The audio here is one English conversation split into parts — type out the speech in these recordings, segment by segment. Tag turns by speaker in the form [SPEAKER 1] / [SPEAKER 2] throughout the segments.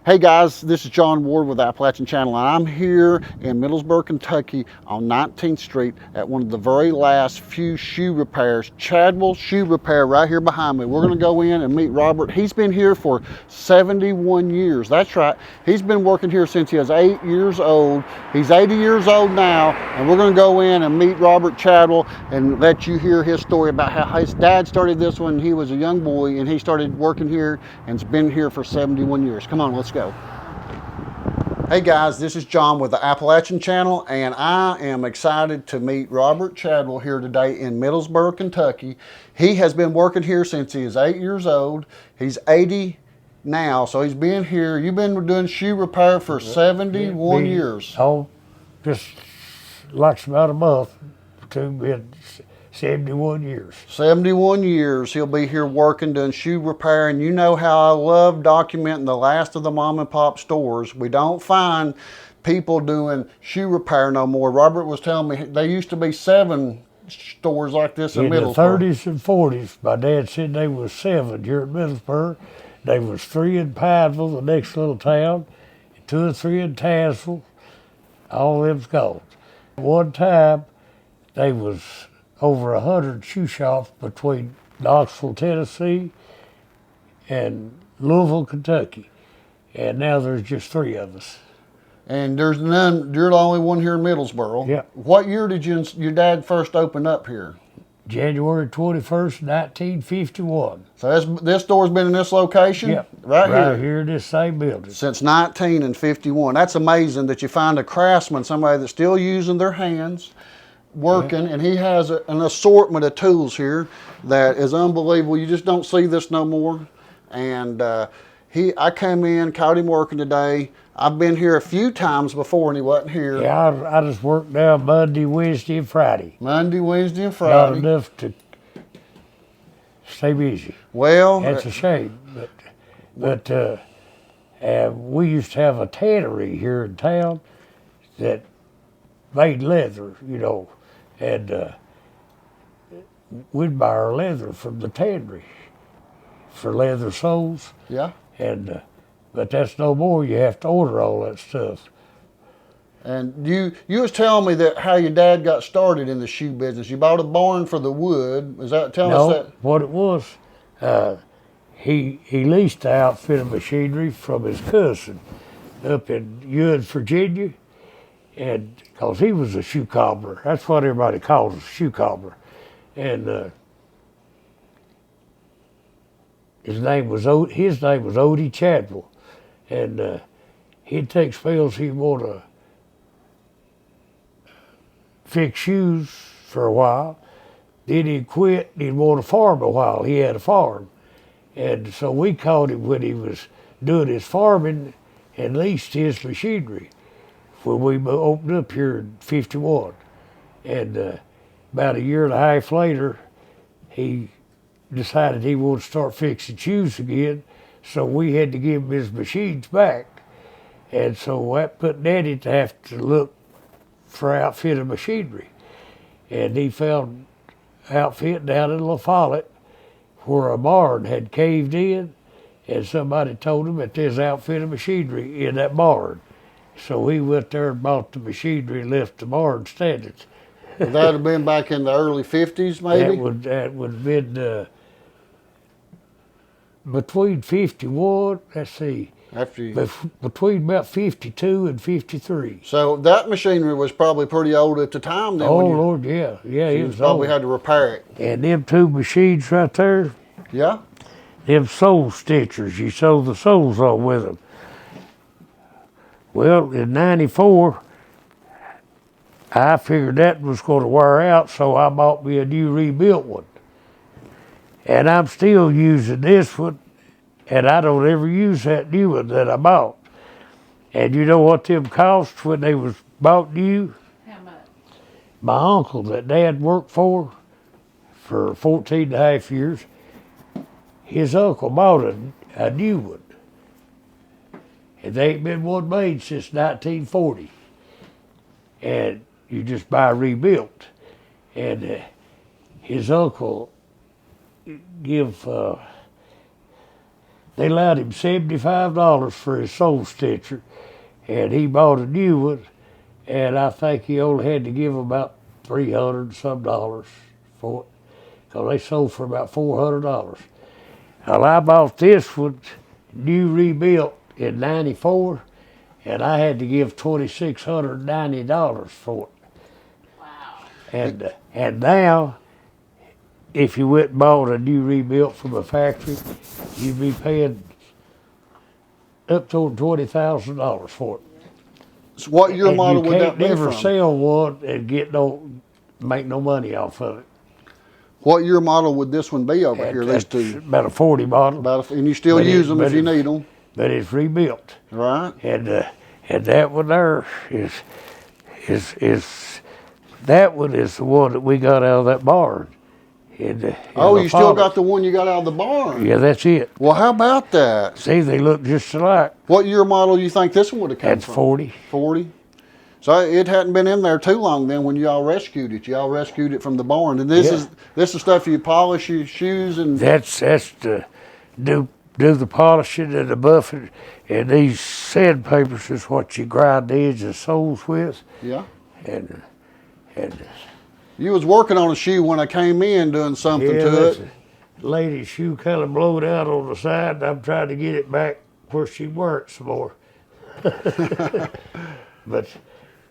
[SPEAKER 1] Hey guys, this is John Ward with the Appalachian Channel, and I'm here in Middlesboro, Kentucky on 19th Street at one of the very last few shoe repairs, Chadwell Shoe Repair, right here behind me. We're going to go in and meet Robert. He's been here for 71 years. That's right. He's been working here since he was 8 years old. He's 80 years old now, and we're going to go in and meet Robert Chadwell and let you hear his story about how his dad started this when he was a young boy, and he started working here and's been here for 71 years. Come on, let's go. Hey guys, this is John with the Appalachian Channel, and I am excited to meet Robert Chadwell here today in Middlesboro, Kentucky. He has been working here since he is 8 years old. He's 80 now, so he's been here. You've been doing shoe repair for 71 years.
[SPEAKER 2] Oh, just like about a month to been 71 years.
[SPEAKER 1] 71 years he'll be here working, doing shoe repair, and you know how I love documenting the last of the mom and pop stores. We don't find people doing shoe repair no more. Robert was telling me there used to be 7 stores like this in Middlesboro.
[SPEAKER 2] In the 30s and 40s, my dad said there was 7 here in Middlesboro. There was 3 in Pineville, the next little town, 2 or 3 in Tazewell. All of them's gone. One time, there was over 100 shoe shops between Knoxville, Tennessee and Louisville, Kentucky. And now there's just 3 of us.
[SPEAKER 1] And there's none, you're the only one here in Middlesboro.
[SPEAKER 2] Yeah.
[SPEAKER 1] What year did your dad first open up here?
[SPEAKER 2] January 21st, 1951.
[SPEAKER 1] So this store's been in this location?
[SPEAKER 2] Yeah.
[SPEAKER 1] Right
[SPEAKER 2] here in this same building.
[SPEAKER 1] Since 1951. That's amazing that you find a craftsman, somebody that's still using their hands, working, and he has an assortment of tools here that is unbelievable. You just don't see this no more. And I came in, caught him working today. I've been here a few times before and he wasn't here.
[SPEAKER 2] Yeah, I just work now Monday, Wednesday, and Friday.
[SPEAKER 1] Monday, Wednesday, and Friday.
[SPEAKER 2] Not enough to stay busy.
[SPEAKER 1] Well,
[SPEAKER 2] that's a shame. But we used to have a tannery here in town that made leather, you know, and we'd buy our leather from the tannery for leather soles.
[SPEAKER 1] Yeah.
[SPEAKER 2] And but that's no more. You have to order all that stuff.
[SPEAKER 1] And you was telling me that how your dad got started in the shoe business. You bought a barn for the wood. Is that telling us that?
[SPEAKER 2] No, what it was, he leased the outfit of machinery from his cousin up in Ewing, Virginia, and because he was a shoe cobbler. That's what everybody calls a shoe cobbler. And his name was Odie Chadwell. And he'd take spells he'd want to fix shoes for a while. Then he'd quit and he'd want to farm a while. He had a farm. And so we called him when he was doing his farming and leased his machinery when we opened up here in 51. And about a year and a half later, he decided he wanted to start fixing shoes again. So we had to give him his machines back. And so that put Daddy to have to look for outfit of machinery. And he found outfit down in La Follette where a barn had caved in, and somebody told him that there's outfit of machinery in that barn. So he went there and bought the machinery and left the barn standing.
[SPEAKER 1] Would that have been back in the early 50s, maybe?
[SPEAKER 2] That would have been between 51, let's see, between about 52 and 53.
[SPEAKER 1] So that machinery was probably pretty old at the time then.
[SPEAKER 2] Oh, Lord, yeah. Yeah,
[SPEAKER 1] so
[SPEAKER 2] it was
[SPEAKER 1] probably
[SPEAKER 2] old.
[SPEAKER 1] had to repair it.
[SPEAKER 2] And them 2 machines right there,
[SPEAKER 1] yeah,
[SPEAKER 2] them sole stitchers, you sew the soles on with them. Well, in 94, I figured that was going to wear out, so I bought me a new rebuilt one. And I'm still using this one, and I don't ever use that new one that I bought. And you know what them cost when they was bought new?
[SPEAKER 3] How much?
[SPEAKER 2] My uncle that Dad worked for 14 and a half years, his uncle bought a new one. And they ain't been one made since 1940. And you just buy rebuilt. And his uncle give they allowed him $75 for his sole stitcher, and he bought a new one, and I think he only had to give about $300 and some for it, because they sold for about $400. Well, I bought this one, new rebuilt in '94, and I had to give $2,690 for it.
[SPEAKER 3] Wow.
[SPEAKER 2] And now, if you went and bought a new rebuilt from a factory, you'd be paying up to $20,000 for it.
[SPEAKER 1] So what year
[SPEAKER 2] And
[SPEAKER 1] model
[SPEAKER 2] you
[SPEAKER 1] would that
[SPEAKER 2] can't
[SPEAKER 1] be
[SPEAKER 2] never
[SPEAKER 1] from?
[SPEAKER 2] sell one and make no money off of it.
[SPEAKER 1] What year model would this one be over here? These
[SPEAKER 2] That's
[SPEAKER 1] two.
[SPEAKER 2] about a 40 model,
[SPEAKER 1] And you still
[SPEAKER 2] But it-
[SPEAKER 1] use them
[SPEAKER 2] but
[SPEAKER 1] if you
[SPEAKER 2] it's-
[SPEAKER 1] need them,
[SPEAKER 2] but it's rebuilt.
[SPEAKER 1] right?
[SPEAKER 2] And that one there is that one is the one that we got out of that barn.
[SPEAKER 1] Oh, you still got the one you got out of the barn?
[SPEAKER 2] Yeah, that's it.
[SPEAKER 1] Well, how about that?
[SPEAKER 2] See, they look just alike.
[SPEAKER 1] What year model you think this one would have come
[SPEAKER 2] That's
[SPEAKER 1] from?
[SPEAKER 2] 40.
[SPEAKER 1] 40? So it hadn't been in there too long then when y'all rescued it. Y'all rescued it from the barn. And this
[SPEAKER 2] Yeah.
[SPEAKER 1] is stuff you polish your shoes and...
[SPEAKER 2] That's to do the polishing and the buffing, and these sandpapers is what you grind the edge of soles with,
[SPEAKER 1] Yeah.
[SPEAKER 2] and
[SPEAKER 1] You was working on a shoe when I came in doing something
[SPEAKER 2] yeah,
[SPEAKER 1] to
[SPEAKER 2] that's
[SPEAKER 1] it.
[SPEAKER 2] a lady's shoe kind of blowed out on the side, and I'm trying to get it back where she worked some more. But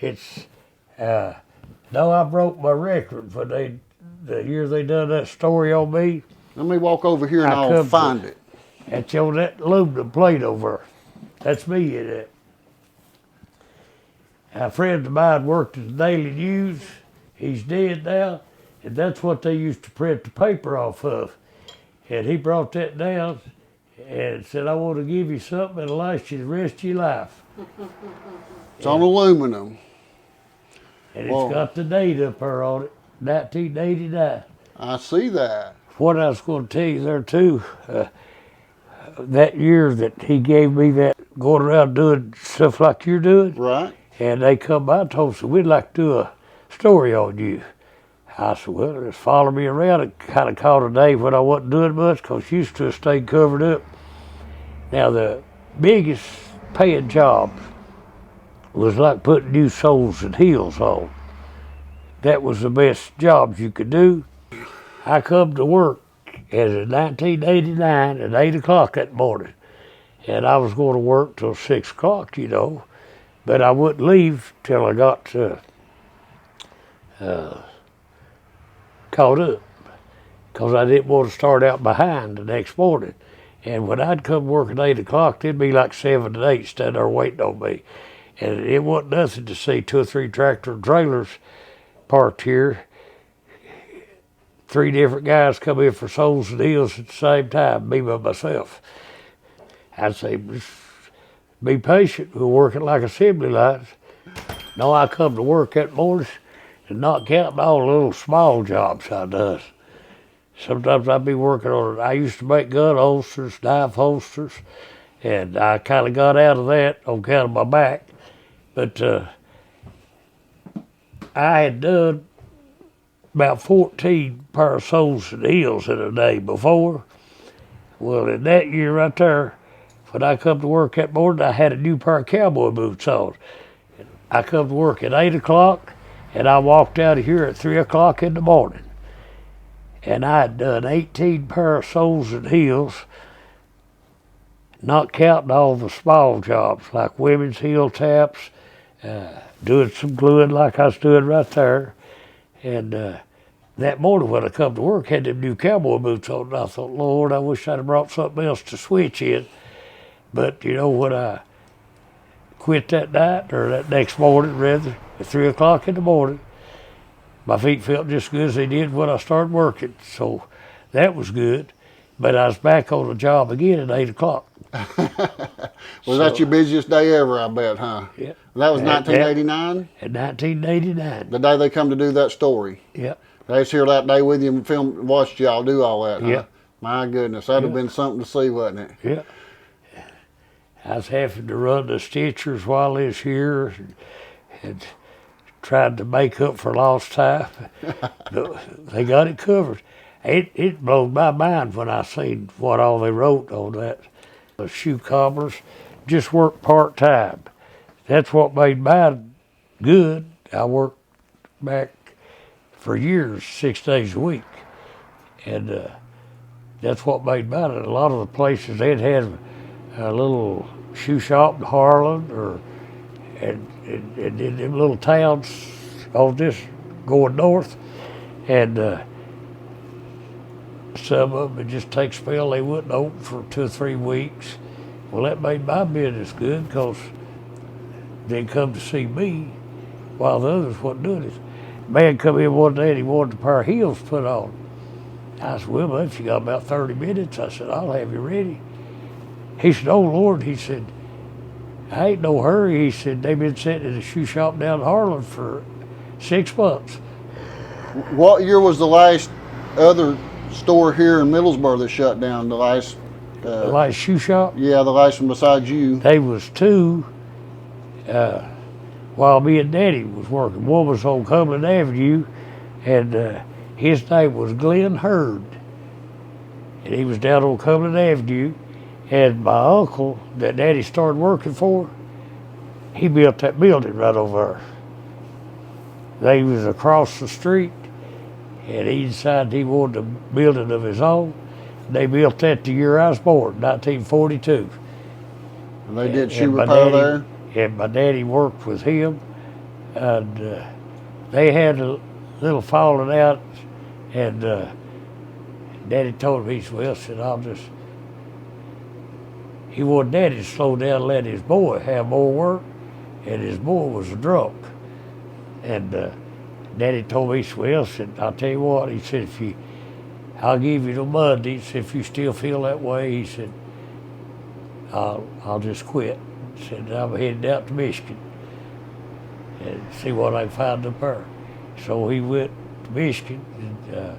[SPEAKER 2] it's no, I broke my record for the year they done that story on me.
[SPEAKER 1] Let me walk over here and
[SPEAKER 2] I
[SPEAKER 1] I'll
[SPEAKER 2] come to-
[SPEAKER 1] find it.
[SPEAKER 2] That's on that aluminum plate over there. That's me in it. A friend of mine worked at the Daily News. He's dead now, and that's what they used to print the paper off of. And he brought that down and said, "I want to give you something that'll last you the rest of your life."
[SPEAKER 1] It's on aluminum.
[SPEAKER 2] And
[SPEAKER 1] Whoa.
[SPEAKER 2] it's got the date up there on it, 1989.
[SPEAKER 1] I see that.
[SPEAKER 2] What I was going to tell you there too, that year that he gave me that, going around doing stuff like you're doing,
[SPEAKER 1] Right?
[SPEAKER 2] and they come by and told us, "We'd like to do a story on you." I said, "Well, just follow me around." It kind of caught a day when I wasn't doing much, because used to stay covered up. Now, the biggest paying job was like putting new soles and heels on. That was the best jobs you could do. I come to work in 1989 at 8 o'clock that morning, and I was going to work till 6 o'clock, but I wouldn't leave till I got caught up, because I didn't want to start out behind the next morning. And when I'd come work at 8 o'clock, they'd be like 7 to 8 standing there waiting on me. And it wasn't nothing to see 2 or 3 tractor trailers parked here. 3 different guys come in for soles and heels at the same time, me by myself. I'd say, "Just be patient, we'll work it like assembly lines." No, I come to work that morning and not counting all the little small jobs I does. Sometimes I'd be working on, I used to make gun holsters, knife holsters, and I kind of got out of that on account of my back. But I had done about 14 pair of soles and heels in a day before. Well, in that year right there, when I come to work that morning, I had a new pair of cowboy boots on. I come to work at 8 o'clock, and I walked out of here at 3 o'clock in the morning. And I had done 18 pair of soles and heels, not counting all the small jobs, like women's heel taps, doing some gluing like I was doing right there. And that morning when I come to work, I had them new cowboy boots on, and I thought, Lord, I wish I'd have brought something else to switch in. But when I quit that night, or that next morning rather, at 3 o'clock in the morning, my feet felt just good as they did when I started working. So that was good. But I was back on the job again at 8 o'clock.
[SPEAKER 1] Was that your busiest day ever, I bet, huh?
[SPEAKER 2] Yeah.
[SPEAKER 1] That was 1989?
[SPEAKER 2] In 1989.
[SPEAKER 1] The day they come to do that story.
[SPEAKER 2] Yep.
[SPEAKER 1] They was here that day with you and watched y'all do all that, huh?
[SPEAKER 2] Yep.
[SPEAKER 1] My goodness, that'd have
[SPEAKER 2] Yep.
[SPEAKER 1] been something to see, wasn't it?
[SPEAKER 2] Yeah. I was having to run the stitchers while I was here, and tried to make up for lost time. But they got it covered. It blew my mind when I seen what all they wrote on that The shoe cobblers just worked part-time. That's what made mine good. I worked back for years, 6 days a week. And that's what made mine. A lot of the places, they'd have a little shoe shop in Harlan or and in them little towns on this going north. And some of them would just take a spell. They wouldn't open for 2 or 3 weeks. Well, that made my business good because they'd come to see me while the others wasn't doing it. Man come in one day and he wanted a pair of heels put on. I said, well, if you got about 30 minutes, I said, I'll have you ready. He said, oh, Lord, he said, I ain't no hurry. He said, they've been sitting in a shoe shop down in Harlan for 6 months.
[SPEAKER 1] What year was the last other store here in Middlesboro that shut down? The last
[SPEAKER 2] shoe shop?
[SPEAKER 1] Yeah, the last one besides you.
[SPEAKER 2] They was 2 while me and Daddy was working. One was on Cumberland Avenue, and his name was Glenn Hurd. And he was down on Cumberland Avenue. And my uncle that Daddy started working for, he built that building right over there. They was across the street, and he decided he wanted a building of his own. They built that the year I was born, 1942.
[SPEAKER 1] And they did shoe repair there?
[SPEAKER 2] And my daddy worked with him, and they had a little falling out, and Daddy told me, he said, well, he wanted Daddy to slow down and let his boy have more work, and his boy was a drunk. And Daddy told me, he said, well, I'll tell you what, he said, I'll give you till Mondays. If you still feel that way, he said, I'll just quit. He said, I'm headed out to Michigan and see what I can find up there. So he went to Michigan and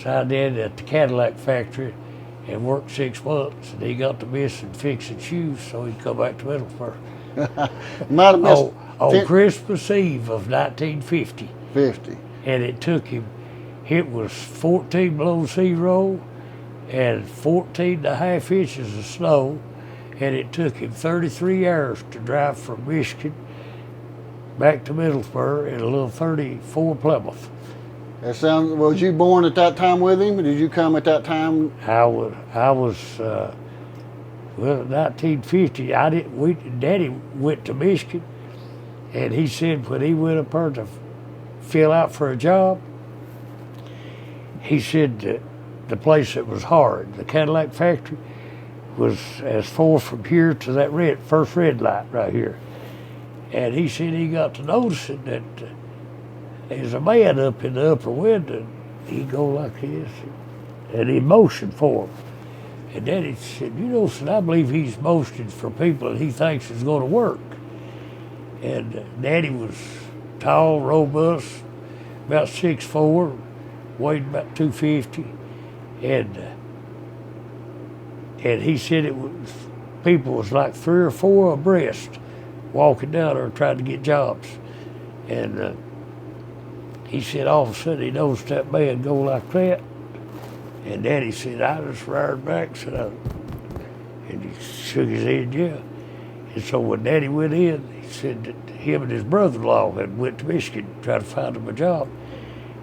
[SPEAKER 2] signed in at the Cadillac factory and worked 6 months. And he got to missing fixing shoes, so he'd come back to Middlesboro.
[SPEAKER 1] Might have missed
[SPEAKER 2] on Christmas Eve of 1950.
[SPEAKER 1] 50.
[SPEAKER 2] And it took him, it was 14 below 0 and 14.5 inches of snow, and it took him 33 hours to drive from Michigan back to Middlesboro in a little 34 Plymouth.
[SPEAKER 1] That sounds. Was you born at that time with him? Or did you come at that time?
[SPEAKER 2] I was. Well, 1950. Daddy went to Michigan, and he said when he went up there to fill out for a job, he said that the place that was hard, the Cadillac factory, was as far from here to that first red light right here. And he said he got to noticing that there's a man up in the upper window. He'd go like this, and he'd motion for him. And Daddy said, you know, son, I believe he's motioning for people that he thinks is going to work. And Daddy was tall, robust, about 6'4", weighed about 250. And he said people was like 3 or 4 abreast walking down there trying to get jobs. And he said all of a sudden he noticed that man go like that. And Daddy said, I just reared back, and he shook his head, yeah. And so when Daddy went in, he said that him and his brother-in-law had went to Michigan to try to find him a job.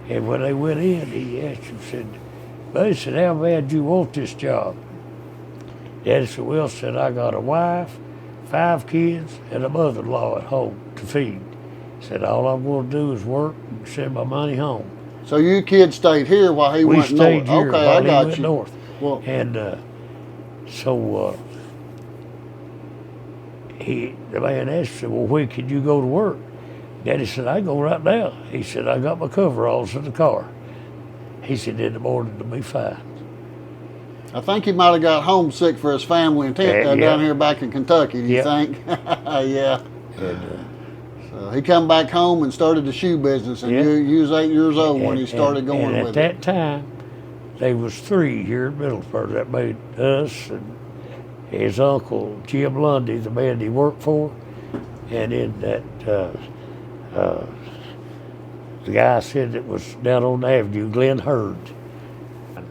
[SPEAKER 2] And when they went in, he asked him, said, Buddy, said, how bad do you want this job? Daddy said, well, said, I got a wife, 5 kids, and a mother-in-law at home to feed. Said, all I'm going to do is work and send my money home.
[SPEAKER 1] So you kids stayed here while he went north.
[SPEAKER 2] We stayed here
[SPEAKER 1] okay,
[SPEAKER 2] while
[SPEAKER 1] I got
[SPEAKER 2] he went
[SPEAKER 1] you.
[SPEAKER 2] north.
[SPEAKER 1] Well,
[SPEAKER 2] and the man asked him, well, when could you go to work? Daddy said, I go right now. He said, I got my coveralls in the car. He said, in the morning it'll be fine.
[SPEAKER 1] I think he might have got homesick for his family and down here back in Kentucky, do you think? Yeah.
[SPEAKER 2] And,
[SPEAKER 1] so he come back home and started the shoe business, and you was 8 years old when he started going with it.
[SPEAKER 2] At that time, there was 3 here in Middlesboro. That made us and his uncle, Jim Lundy, the man he worked for, and then that the guy said that was down on the avenue, Glenn Hurd.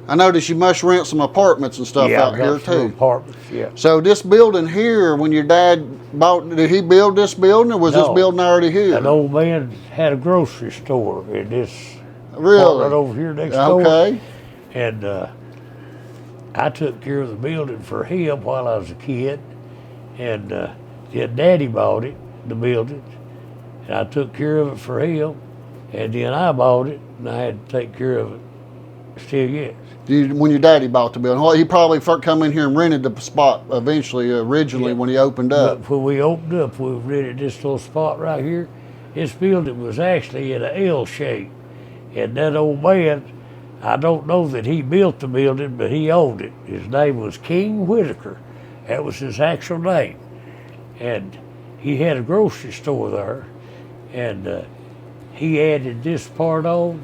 [SPEAKER 1] I noticed you must rent some apartments and stuff
[SPEAKER 2] Yeah,
[SPEAKER 1] out
[SPEAKER 2] I got
[SPEAKER 1] here
[SPEAKER 2] some
[SPEAKER 1] too.
[SPEAKER 2] apartments, yeah.
[SPEAKER 1] So this building here, when your dad bought, did he build this building or was this
[SPEAKER 2] No,
[SPEAKER 1] building already here?
[SPEAKER 2] An old man had a grocery store in this
[SPEAKER 1] Really?
[SPEAKER 2] apartment over here next door.
[SPEAKER 1] Okay.
[SPEAKER 2] And I took care of the building for him while I was a kid. And then Daddy bought it, the building, and I took care of it for him. And then I bought it, and I had to take care of it still yet.
[SPEAKER 1] When your daddy bought the building, well, he probably come in here and rented the spot eventually, originally when he opened up.
[SPEAKER 2] But when we opened up, we rented this little spot right here. This building was actually in an L shape. And that old man, I don't know that he built the building, but he owned it. His name was King Whitaker. That was his actual name. And he had a grocery store there. And he added this part on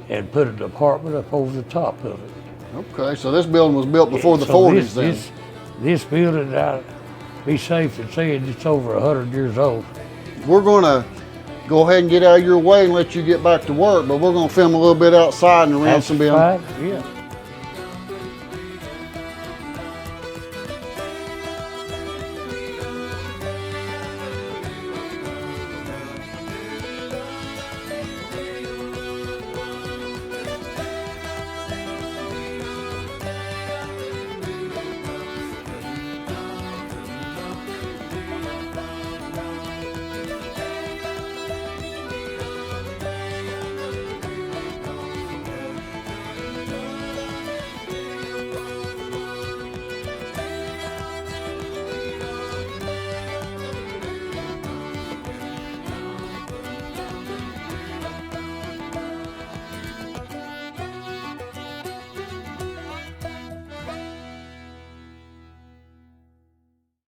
[SPEAKER 2] and put an apartment up over the top of it.
[SPEAKER 1] Okay, so this building was built before the 40s then.
[SPEAKER 2] This building, I'd be safe in saying it's over 100 years old.
[SPEAKER 1] We're going to go ahead and get out of your way and let you get back to work, but we're going to film a little bit outside in the ransom building.
[SPEAKER 2] Fine, yeah.